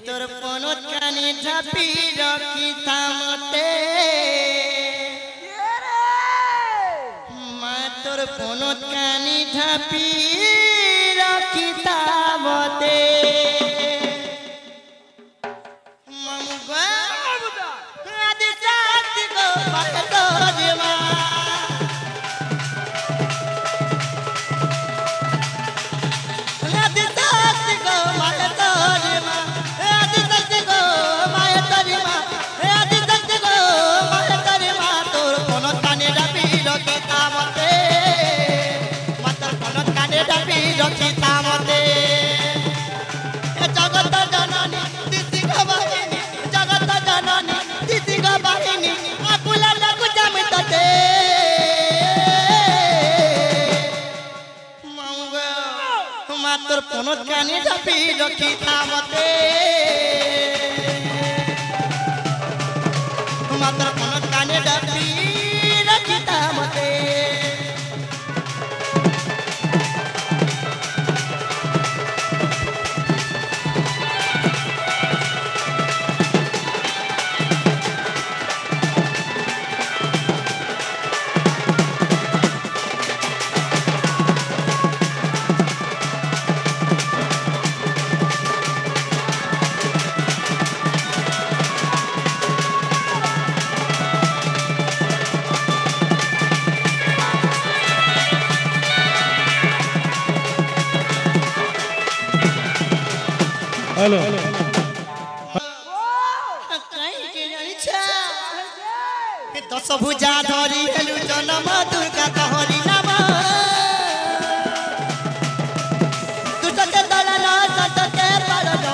তোর পনত কানে ঝাপি রকি থামতে মা তোর পনত কানে ঝাপি রকি থামতে মামু গো আদি জাতি গো মাতো দেমা আদি জাতি গো মাতো দেমা আদি জাতি গো মাতো দেমা আদি জাতি গো মাতো দেমা তোর পনত কানে ঝাপি রকি থামতে মা তোর পনত কানে ঝাপি রকি থামতে জগত জননী দিদি গবাহিনী জগত জননী দিদি গবাহিনী আকুলা লাগু জামিততে মাউগো মা তোর পনত কানে ঝাপি রকি থামতে মা তোর পনত কানে ঝাপি রকি থামতে हेलो दस भुजा धरी हेलु जनम दुर्गा कहरी नाम दुटके दलन सतके पालन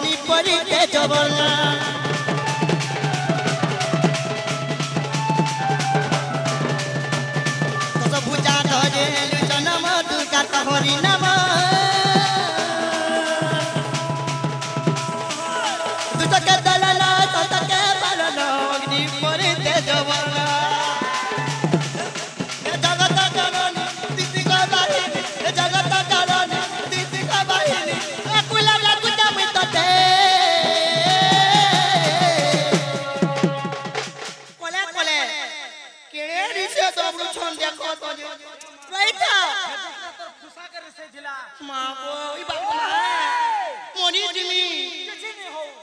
निपरिते जबना दस भुजा धरी हेलु जनम दुर्गा कहरी नाम दुटके दलन सतके पालन निपरिते जबना जगत जननी दिदी गबाहिनी जगत जननी दिदी गबाहिनी अकुला लागु जामितते कोले कोले केड़े रिसे सबरु छन देखो तो राइटा तो खुशा के रिसे जिला मां गो ई बाबा मोनी जिमी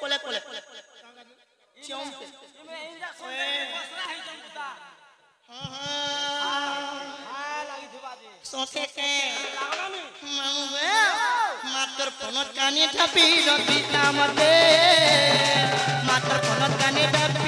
कोले कोले चियों पे मैं इंजा सोने बसरा है जमता हां लगी थबाजी सोचे के लागला नी मामुगे मातर पनत काने ठापी रति नामते मातर पनत काने ठापी